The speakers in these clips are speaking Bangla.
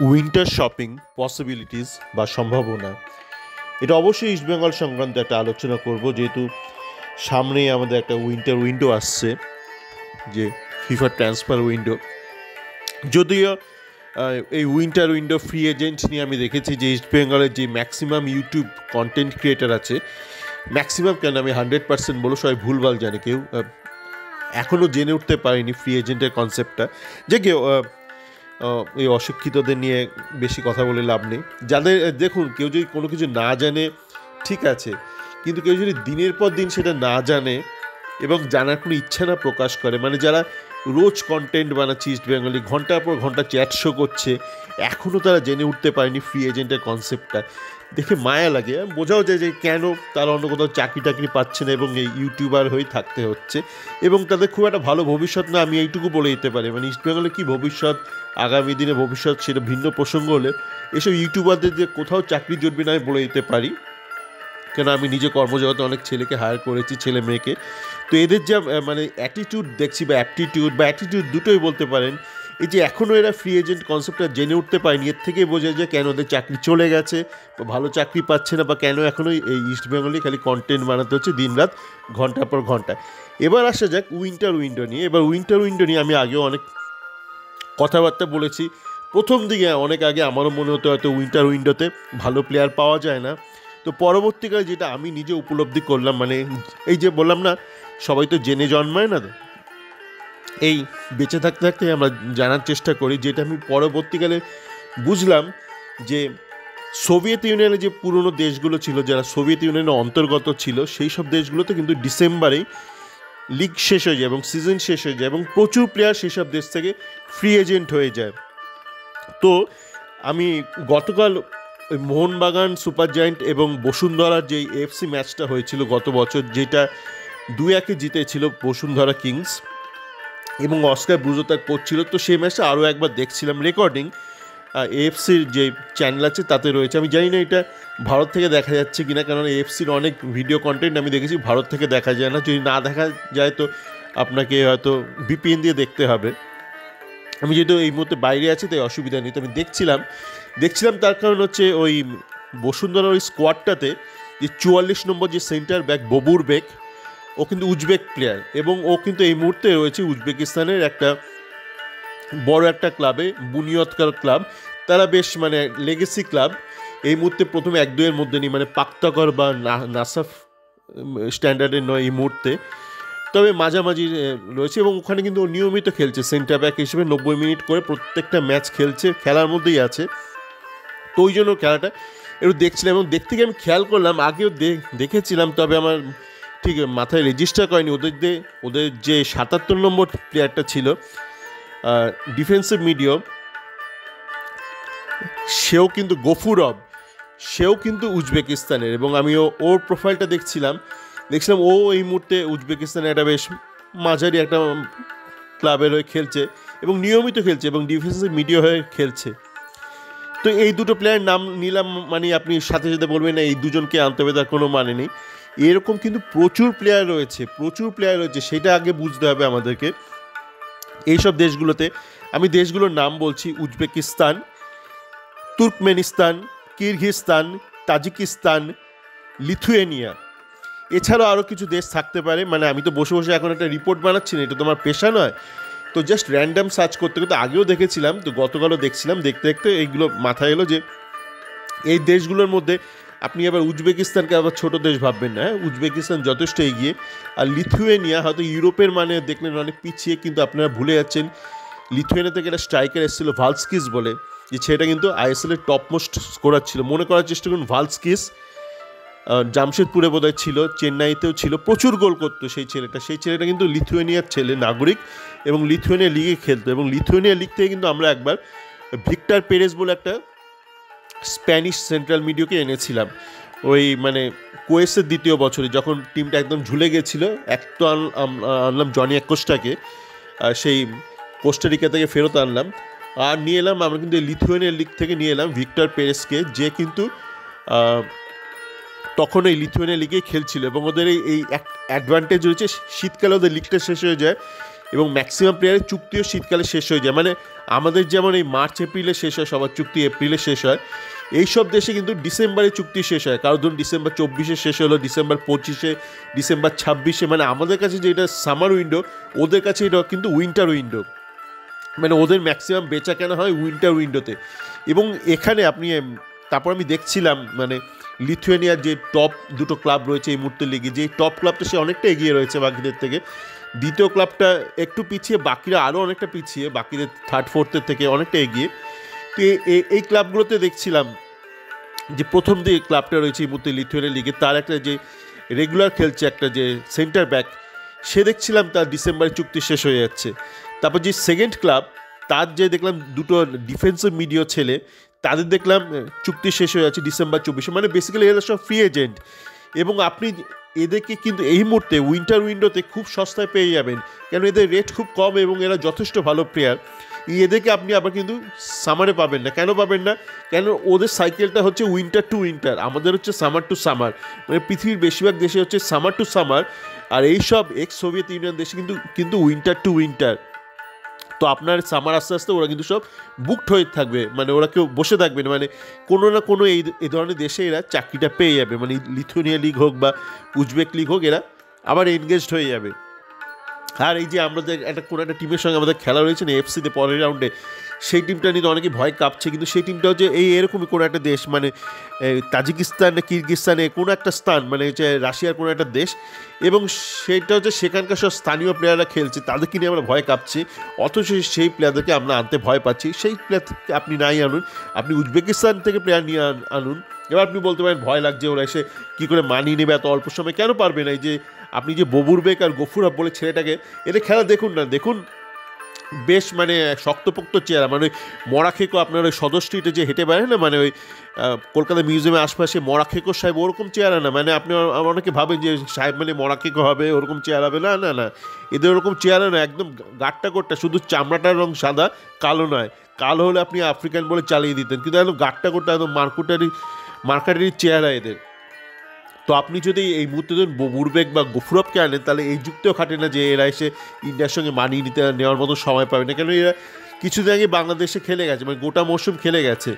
উইন্টার শপিং পসিবিলিটিস বা সম্ভাবনা, এটা অবশ্যই ইস্টবেঙ্গল সংক্রান্ত একটা আলোচনা করব, যেহেতু সামনেই আমাদের একটা উইন্টার উইন্ডো আসছে, যে ফিফা ট্রান্সফার উইন্ডো। যদিও এই উইন্টার উইন্ডো ফ্রি এজেন্ট নিয়ে আমি দেখেছি যে ইস্টবেঙ্গলের যে ম্যাক্সিমাম ইউটিউব কন্টেন্ট ক্রিয়েটার আছে, ম্যাক্সিমাম কেন আমি 100% বলো, সবাই ভুলভাল জানে, কেউ এখনও জেনে উঠতে পারেনি ফ্রি এজেন্টের কনসেপ্টটা। যে কেউ এই অশিক্ষিতদের নিয়ে বেশি কথা বলে লাভ নেই। যাদের দেখুন, কেউ যদি কোনো কিছু না জানে ঠিক আছে, কিন্তু কেউ যদি দিনের পর দিন সেটা না জানে এবং জানার কোনো ইচ্ছা না প্রকাশ করে, মানে যারা রোজ কন্টেন্ট বানাচ্ছে ইস্ট বেঙ্গলি, ঘন্টার পর ঘন্টা চ্যাট শো করছে, এখনও তারা জেনে উঠতে পারেনি ফ্রি এজেন্টের কনসেপ্টটা, দেখে মায়া লাগে। বোঝাও যায় যে কেন তারা অন্য কোথাও চাকরি টাকরি পাচ্ছে না এবং এই ইউটিউবার হয়েই থাকতে হচ্ছে, এবং তাদের খুব একটা ভালো ভবিষ্যৎ না, আমি এইটুকু বলে দিতে পারি। মানে ইস্টবেঙ্গলে কী ভবিষ্যৎ, আগামী দিনে ভবিষ্যৎ, সেটা ভিন্ন প্রসঙ্গ হলে এসব ইউটিউবারদের যে কোথাও চাকরি জুটবে না আমি বলে দিতে পারি, কেন আমি নিজে কর্মজগতে অনেক ছেলেকে হায়ার করেছি, ছেলে মেয়েকে। তো এদের যা মানে অ্যাটিটিউড দেখছি, বা অ্যাপটিটিউড দুটোই বলতে পারেন, এই যে এখনও এরা ফ্রি এজেন্ট কনসেপ্টটা জেনে উঠতে পারেনি, এর থেকেই বোঝা যায় কেন ওদের চাকরি চলে গেছে, বা ভালো চাকরি পাচ্ছে না, বা কেন এখনও এই ইস্টবেঙ্গলে খালি কন্টেন্ট বানাতে হচ্ছে দিনরাত ঘন্টার পর ঘন্টা। এবার আসা যাক উইন্টার উইন্ডো নিয়ে। এবার উইন্টার উইন্ডো নিয়ে আমি আগেও অনেক কথাবার্তা বলেছি। প্রথম দিকে অনেক আগে আমারও মনে হতো হয়তো উইন্টার উইন্ডোতে ভালো প্লেয়ার পাওয়া যায় না। তো পরবর্তীকালে যেটা আমি নিজে উপলব্ধি করলাম, মানে এই যে বললাম না, সবাই তো জেনে জন্মায় না, এই বেঁচে থাকতে থাকতে আমরা জানার চেষ্টা করি। যেটা আমি পরবর্তীকালে বুঝলাম যে সোভিয়েত ইউনিয়নে যে পুরনো দেশগুলো ছিল, যারা সোভিয়েত ইউনিয়নের অন্তর্গত ছিল, সেই সব দেশগুলোতে কিন্তু ডিসেম্বরেই লিগ শেষ হয়ে যায় এবং সিজন শেষ হয়ে যায়, এবং প্রচুর প্লেয়ার সেসব দেশ থেকে ফ্রি এজেন্ট হয়ে যায়। তো আমি গতকাল ওই মোহনবাগান সুপার জায়েন্ট এবং বসুন্ধরার যে এফসি ম্যাচটা হয়েছিল গত বছর, যেটা 2-1 জিতেছিল বসুন্ধরা কিংস, এবং অস্কার ব্রুজো তার কোচ ছিল, তো সেই ম্যাচটা আরও একবার দেখছিলাম। রেকর্ডিং এএফসির যে চ্যানেল আছে তাতে রয়েছে। আমি জানি না এটা ভারত থেকে দেখা যাচ্ছে কিনা, কারণ এএফসির অনেক ভিডিও কন্টেন্ট আমি দেখেছি ভারত থেকে দেখা যায় না। যদি না দেখা যায় তো আপনাকে হয়তো ভিপিএন দিয়ে দেখতে হবে। আমি যেহেতু এই মুহূর্তে বাইরে আছি তাই অসুবিধা নেই। তো আমি দেখছিলাম তার কারণ হচ্ছে ওই বসুন্ধরার ওই স্কোয়াডটাতে যে 44 নম্বর যে সেন্টার ব্যাক ববুর বেক, ও কিন্তু উজবেক প্লেয়ার, এবং ও কিন্তু এই মুহূর্তে রয়েছে উজবেকিস্তানের একটা বড় একটা ক্লাবে, বুনিয়দকার ক্লাব। তারা বেশ মানে লেগেসি ক্লাব, এই মুহূর্তে প্রথমে 1-2 মধ্যে নেই, মানে পাক্তাকর বা নাসাফ স্ট্যান্ডার্ডের নয় এই মুহূর্তে, তবে মাঝামাঝি রয়েছে। এবং ওখানে কিন্তু ও নিয়মিত খেলছে সেন্টার ব্যাক হিসেবে, 90 মিনিট করে প্রত্যেকটা ম্যাচ খেলছে, খেলার মধ্যেই আছে। তো ওই জন্য খেলাটা একটু দেখছিলাম, এবং দেখতে গিয়ে আমি খেয়াল করলাম, আগেও দেখেছিলাম, তবে আমার ঠিক মাথায় রেজিস্টার করেনি, ওদের যে 77 নম্বর প্লেয়ারটা ছিল ডিফেন্সিভ মিডিয়াম, সেও কিন্তু গফুরব, সেও কিন্তু উজবেকিস্তানের। এবং আমি ওর প্রোফাইলটা দেখছিলাম ও এই মুহূর্তে উজবেকিস্তানের একটা বেশ মাঝারি একটা ক্লাবের হয়ে খেলছে, এবং নিয়মিত খেলছে, এবং ডিফেন্সিভ মিডিয়া হয়ে খেলছে। তো এই দুটো প্লেয়ার নাম নিলাম, মানে আপনি সাথে সাথে বলবেন না এই দুজনকে আনতে হবে, তার কোনো মানে নেই। এরকম কিন্তু প্রচুর প্লেয়ার রয়েছে, সেটা আগে বুঝতে হবে আমাদেরকে। এইসব দেশগুলোতে আমি দেশগুলোর নাম বলছি: উজবেকিস্তান, তুর্কমেনিস্তান, কিরগিজস্তান, তাজিকিস্তান, লিথুয়েনিয়া। এছাড়াও আরও কিছু দেশ থাকতে পারে, মানে আমি তো বসে বসে এখন একটা রিপোর্ট বানাচ্ছি না, এটা তোমার পেশা নয়। তো জাস্ট র্যান্ডাম সার্চ করতে করতে আগেও দেখেছিলাম, তো গতকালও দেখছিলাম, দেখতে দেখতে এইগুলো মাথায় এলো যে এই দেশগুলোর মধ্যে আপনি আবার উজবেকিস্তানকে আবার ছোটো দেশ ভাববেন না। উজবেকিস্তান যথেষ্ট এগিয়ে, আর লিথুয়েনিয়া হয়তো ইউরোপের মানে দেখলেন অনেক পিছিয়ে, কিন্তু আপনারা ভুলে যাচ্ছেন লিথুয়েনিয়া থেকে একটা স্ট্রাইকার এসেছিল ভালস্কিস বলে, যে ছেলেটা কিন্তু আইএসএলের টপ মোস্ট স্কোরার ছিল। মনে করার চেষ্টা করুন, ভালস্কিস জামশেদপুরে বোধহয় ছিল, চেন্নাইতেও ছিল, প্রচুর গোল করতো সেই ছেলেটা কিন্তু লিথুয়েনিয়ার ছেলে, নাগরিক, এবং লিথুয়েনিয়া লিগে খেলতো। এবং লিথুয়েনিয়া লিগ থেকে কিন্তু আমরা একবার ভিক্টর পেরেজ বলে একটা স্প্যানিশ সেন্ট্রাল মিডিয়াকে এনেছিলাম, ওই মানে কোয়েসের দ্বিতীয় বছরে, যখন টিমটা একদম ঝুলে গেছিলো। এক তো আনলাম জনি অ্যাকোস্টাকে, সেই কোস্টারিকা থেকে ফেরত আনলাম, আর নিয়ে এলাম আমরা কিন্তু লিথুয়েনিয়া লিগ থেকে নিয়ে এলাম ভিক্টর পেরেসকে, যে কিন্তু তখন এই লিথুয়েনিয়া লিগেই খেলছিল। এবং ওদের এই অ্যাডভান্টেজ রয়েছে, শীতকালে ওদের লিগটা শেষ হয়ে যায়, এবং ম্যাক্সিমাম প্লেয়ারের চুক্তিও শীতকালে শেষ হয়ে যায়, মানে আমাদের যেমন এই মার্চ এপ্রিলে শেষ হয়, সবার চুক্তি এপ্রিলে শেষ হয়, এইসব দেশে কিন্তু ডিসেম্বরে চুক্তি শেষ হয়। কারণ ধরুন ডিসেম্বর 24-এ শেষ হলো, ডিসেম্বর 25-এ, ডিসেম্বর 26-এ, মানে আমাদের কাছে যেটা সামার উইন্ডো, ওদের কাছে এটা কিন্তু উইন্টার উইন্ডো, মানে ওদের ম্যাক্সিমাম বেচা কেনা হয় উইন্টার উইন্ডোতে। এবং এখানে আপনি তারপর আমি দেখছিলাম মানে লিথুয়েনিয়ার যে টপ দুটো ক্লাব রয়েছে এই মুহূর্তে লিগে, যে টপ ক্লাবটা সে অনেকটা এগিয়ে রয়েছে বাকিদের থেকে, দ্বিতীয় ক্লাবটা একটু পিছিয়ে, বাকিরা আরও অনেকটা পিছিয়ে, বাকিদের থার্ড ফোর্থের থেকে অনেকটা এগিয়ে। তো এই ক্লাবগুলোতে দেখছিলাম যে প্রথম যে ক্লাবটা রয়েছে এই মুহূর্তে লিথুয়েনিয়া লিগে, তার একটা যে রেগুলার খেলছে একটা যে সেন্টার ব্যাক, সে দেখছিলাম তার ডিসেম্বরে চুক্তি শেষ হয়ে যাচ্ছে। তারপর যে সেকেন্ড ক্লাব, তার যে দেখলাম দুটো ডিফেন্সিভ মিডিয়া ছেলে, তাদের দেখলাম চুক্তি শেষ হয়ে যাচ্ছে ডিসেম্বর 24-এ, মানে বেসিক্যালি এরা সব ফ্রি এজেন্ট। এবং আপনি এদেরকে কিন্তু এই মুহূর্তে উইন্টার উইন্ডোতে খুব সস্তায় পেয়ে যাবেন, কেন এদের রেট খুব কম এবং এরা যথেষ্ট ভালো প্লেয়ার। এদেরকে আপনি আবার কিন্তু সামারে পাবেন না। কেন পাবেন না? কেন ওদের সাইকেলটা হচ্ছে উইন্টার টু উইন্টার, আমাদের হচ্ছে সামার টু সামার, মানে পৃথিবীর বেশিরভাগ দেশে হচ্ছে সামার টু সামার, আর এইসব এক্স সোভিয়েত ইউনিয়ন দেশে কিন্তু উইন্টার টু উইন্টার। তো আপনার সামার আস্তে আস্তে ওরা কিন্তু সব বুকড হয়ে থাকবে, মানে ওরা কেউ বসে থাকবে না, মানে কোনো না কোনো এই ধরনের দেশে এরা চাকরিটা পেয়ে যাবে, মানে লিথুয়েনিয়া লিগ হোক বা উজবেক লিগ হোক, এরা আবার এনগেজড হয়ে যাবে। আর এই যে আমাদের কোনো একটা টিমের সঙ্গে আমাদের খেলা রয়েছে না এফসিতে পরের রাউন্ডে, সেই টিমটা নিয়ে তো অনেকে ভয় কাঁপছে, কিন্তু সেই টিমটা হচ্ছে এরকমই কোনো একটা দেশ, মানে তাজিকিস্তান না কিরগিস্তানে কোনো একটা স্থান, মানে হচ্ছে রাশিয়ার কোনো একটা দেশ, এবং সেটা হচ্ছে সেখানকার সব স্থানীয় প্লেয়াররা খেলছে, তাদেরকে নিয়ে আমরা ভয় কাঁপছি, অথচ সেই প্লেয়ারদেরকে আমরা আনতে ভয় পাচ্ছি। সেই প্লেয়ার আপনি নাই আনুন, আপনি উজবেকিস্তান থেকে প্লেয়ার নিয়ে আনুন। এবার আপনি বলতে পারেন ভয় লাগছে, ওরা এসে কী করে মানিয়ে নেবে এত অল্প সময়, কেন পারবে না? এই যে আপনি যে ববুরবেক আর গফুরব বলে ছেলেটাকে, এদের খেলা দেখুন না, দেখুন বেশ মানে শক্তপোক্ত চেহারা, মানে ওই মরাখেকো আপনার ওই সদর স্ট্রিটে যে হেঁটে বেড়ায় না, মানে ওই কলকাতা মিউজিয়ামের আশপাশে মরাখেকো সাহেব ওরকম চেহারা না, মানে আপনি অনেকে ভাবেন যে সাহেব মানে মরাখেকো হবে, ওরকম চেহারা হবে না, না না, এদের ওরকম চেহারা না, একদম গাট্টা গোট্টা, শুধু চামড়াটার রং সাদা, কালো নয়। কালো হলে আপনি আফ্রিকান বলে চালিয়ে দিতেন, কিন্তু একদম গাট্টা গোট্টা, একদম মার্কাটারি চেহারা এদের। তো আপনি যদি এই মুহূর্তে ধরুন বুরবেক বা গফুরবকে আনেন, তাহলে এই যুক্তিও খাটে না যে এরা এসে ইন্ডিয়ার সঙ্গে মানিয়ে নেওয়ার মতো সময় পাবে না, কেন এরা কিছুদিন আগে বাংলাদেশে খেলে গেছে, মানে গোটা মৌসুম খেলে গেছে।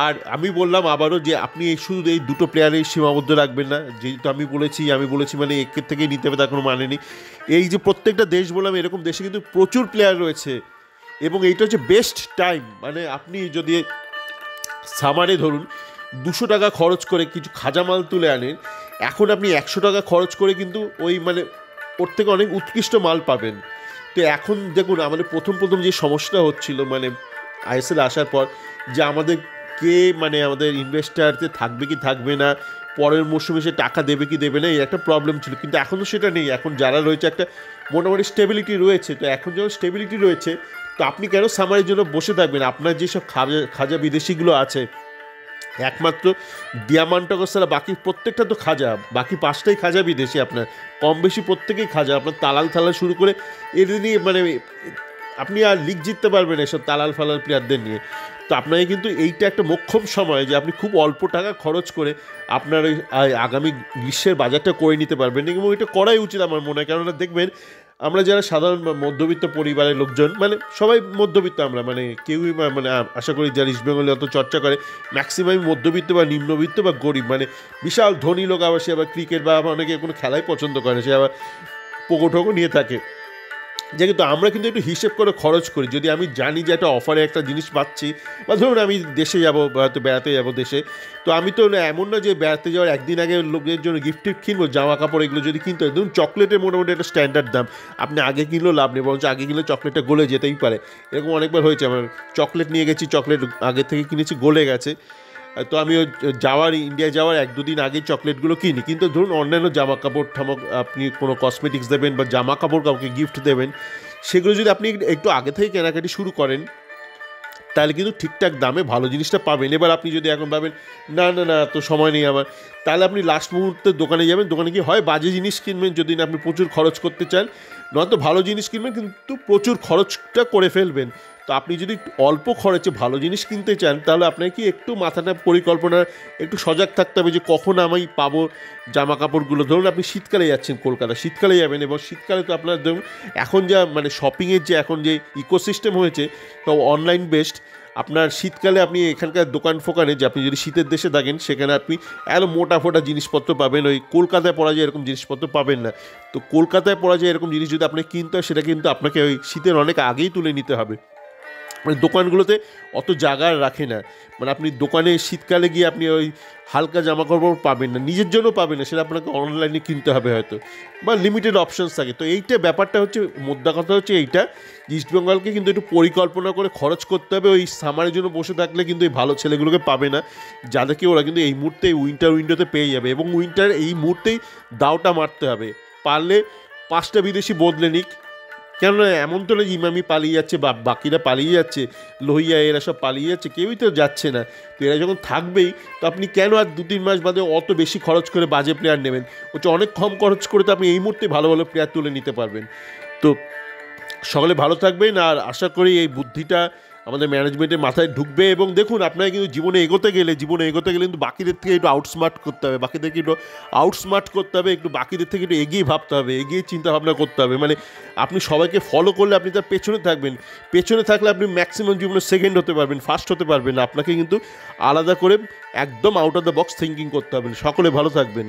আর আমি বললাম আবারও যে আপনি শুধু এই দুটো প্লেয়ারেই সীমাবদ্ধ রাখবেন না, যেহেতু আমি বলেছি মানে একের থেকেই নিতে হবে তার কোনো মানে নেই। এই যে প্রত্যেকটা দেশ বললাম, এরকম দেশে কিন্তু প্রচুর প্লেয়ার রয়েছে, এবং এইটা হচ্ছে বেস্ট টাইম। মানে আপনি যদি সামারে ধরুন 200 টাকা খরচ করে কিছু খাজা মাল তুলে আনেন, এখন আপনি 100 টাকা খরচ করে কিন্তু ওই মানে ওর থেকে অনেক উৎকৃষ্ট মাল পাবেন। তো এখন দেখুন আমাদের প্রথম যে সমস্যাটা হচ্ছিল মানে আইএসএল আসার পর, যে আমাদের মানে আমাদের ইনভেস্টারতে থাকবে কি থাকবে না, পরের মরশুমে সে টাকা দেবে কি দেবে না, এই একটা প্রবলেম ছিল। কিন্তু এখন তো সেটা নেই, এখন যারা রয়েছে একটা মোটামুটি স্টেবিলিটি রয়েছে। তো এখন যখন স্টেবিলিটি রয়েছে, তো আপনি কেন সামারের জন্য বসে থাকবেন? আপনার যেসব খাজা বিদেশিগুলো আছে, একমাত্র ডিয়ামান্টাগস ছাড়া বাকি প্রত্যেকটা তো খাজা, বাকি 5টাই খাজা বিদেশি, আপনার কম বেশি প্রত্যেকেই খাজা। আপনার তালাল শুরু করে এদের নিয়ে মানে আপনি আর লিগ জিততে পারবেন এসব তালাল প্লেয়ারদের নিয়ে। তো আপনাকে কিন্তু এইটা একটা মোক্ষম সময় যে আপনি খুব অল্প টাকা খরচ করে আপনার ওই আগামী গ্রীষ্মের বাজারটা করে নিতে পারবেন, এবং এটা করাই উচিত আমার মনে হয়। কেননা দেখবেন আমরা যারা সাধারণ মধ্যবিত্ত পরিবারের লোকজন, মানে সবাই মধ্যবিত্ত আমরা, মানে কেউই মানে আশা করি যারা ইস্ট বেঙ্গলে অত চর্চা করে ম্যাক্সিমাম মধ্যবিত্ত বা নিম্নবিত্ত বা গরিব, মানে বিশাল ধনী লোক আবার সে আবার ক্রিকেট বা অনেকে কোনো খেলাই পছন্দ করে, সে আবার পোকো টোকো নিয়ে থাকে। যে কিন্তু আমরা কিন্তু একটু হিসেব করে খরচ করি। যদি আমি জানি যে একটা অফারে একটা জিনিস পাচ্ছি, বা ধরুন আমি দেশে যাবো বা হয়তো বেড়াতে যাবো দেশে, তো আমি তো এমন না যে বেড়াতে যাওয়ার একদিন আগে লোকের জন্য গিফট কিনবো, জামা কাপড় এগুলো যদি কিনতে হয়, ধরুন চকলেটের মোটামুটি একটা স্ট্যান্ডার্ড দাম, আপনি আগে কিনলেও লাভ নেই, বরঞ্চ আগে কিনলে চকলেটটা গলে যেতেই পারে। এরকম অনেকবার হয়েছে আমার, চকলেট নিয়ে গেছি, চকলেট আগে থেকে কিনেছি, গলে গেছে। তো আমি ইন্ডিয়ায় যাওয়ার 1-2 দিন আগেই চকলেটগুলো কিনি। কিন্তু ধরুন অন্যান্য জামা কাপড় আপনি কোনো কসমেটিক্স দেবেন বা জামা কাপড় কাউকে গিফট দেবেন, সেগুলো যদি আপনি একটু আগে থেকে কেনাকাটি শুরু করেন, তাহলে কিন্তু ঠিকঠাক দামে ভালো জিনিসটা পাবেন। এবার আপনি যদি এখন ভাবেন না না না তো সময় নেই আমার, তাহলে আপনি লাস্ট মুহূর্তে দোকানে যাবেন, দোকানে গিয়ে হয় বাজে জিনিস কিনবেন যদি না আপনি প্রচুর খরচ করতে চান, নয়তো ভালো জিনিস কিনবেন কিন্তু প্রচুর খরচটা করে ফেলবেন। তো আপনি যদি অল্প খরচে ভালো জিনিস কিনতে চান তাহলে আপনাকে কি একটু মাথাটা পরিকল্পনা একটু সজাগ থাকতে হবে যে কখন আমি পাবো জামা কাপড়গুলো। ধরুন আপনি শীতকালে যাচ্ছেন কলকাতা, শীতকালে যাবেন, এবং শীতকালে তো আপনার ধরুন এখন যা মানে শপিংয়ের যে এখন যে ইকোসিস্টেম হয়েছে তো অনলাইন বেসড, আপনার শীতকালে আপনি এখানকার দোকান ফোকানে যে আপনি যদি শীতের দেশে থাকেন সেখানে আপনি এত মোটা ফোটা জিনিসপত্র পাবেন, ওই কলকাতায় পরা যায় এরকম জিনিসপত্র পাবেন না। তো কলকাতায় পরা যায় এরকম জিনিস যদি আপনি কিনতে হয় সেটা কিন্তু আপনাকে ওই শীতের অনেক আগেই তুলে নিতে হবে। মানে দোকানগুলোতে অত জায়গা রাখে না, মানে আপনি দোকানে শীতকালে গিয়ে আপনি ওই হালকা জামা কাপড় পাবেন না, নিজের জন্য পাবেন না, সেটা আপনাকে অনলাইনে কিনতে হবে হয়তো, বা লিমিটেড অপশানস থাকে। তো এইটা ব্যাপারটা হচ্ছে, মোদ্দা কথা হচ্ছে এইটা, ইস্টবেঙ্গলকে কিন্তু একটু পরিকল্পনা করে খরচ করতে হবে। ওই সামারের জন্য বসে থাকলে কিন্তু এই ভালো ছেলেগুলোকে পাবে না, যাদেরকে ওরা কিন্তু এই মুহূর্তে উইন্টার উইন্ডোতে পেয়ে যাবে, এবং উইন্টার এই মুহূর্তেই দাওটা মারতে হবে। পারলে 5টা বিদেশি বদলে নিক, কেননা এমন তো না ইমামি পালিয়ে যাচ্ছে বা বাকিরা পালিয়ে যাচ্ছে, লোহিয়া এরা সব পালিয়ে যাচ্ছে, কেউই তো যাচ্ছে না। তো এরা যখন থাকবেই তো আপনি কেন আর 2-3 মাস বাদে অত বেশি খরচ করে বাজে প্লেয়ার নেবেন? হচ্ছে অনেক কম খরচ করে তো আপনি এই মুহূর্তে ভালো ভালো প্লেয়ার তুলে নিতে পারবেন। তো সকলে ভালো থাকবেন, আর আশা করি এই বুদ্ধিটা আমাদের ম্যানেজমেন্টের মাথায় ঢুকবে। এবং দেখুন, আপনারা কিন্তু জীবনে এগোতে গেলে কিন্তু বাকিদের থেকে একটু আউটস্মার্ট করতে হবে, বাকিদেরকে একটু আউটস্মার্ট করতে হবে, একটু বাকিদের থেকে একটু এগিয়ে ভাবতে হবে, এগিয়ে চিন্তাভাবনা করতে হবে। মানে আপনি সবাইকে ফলো করলে আপনি তার পেছনে থাকবেন, পেছনে থাকলে আপনি ম্যাক্সিমাম জীবনে সেকেন্ড হতে পারবেন, ফার্স্ট হতে পারবেন না। আপনাকে কিন্তু আলাদা করে একদম out of the box thinking করতে হবে। সকলে ভালো থাকবেন।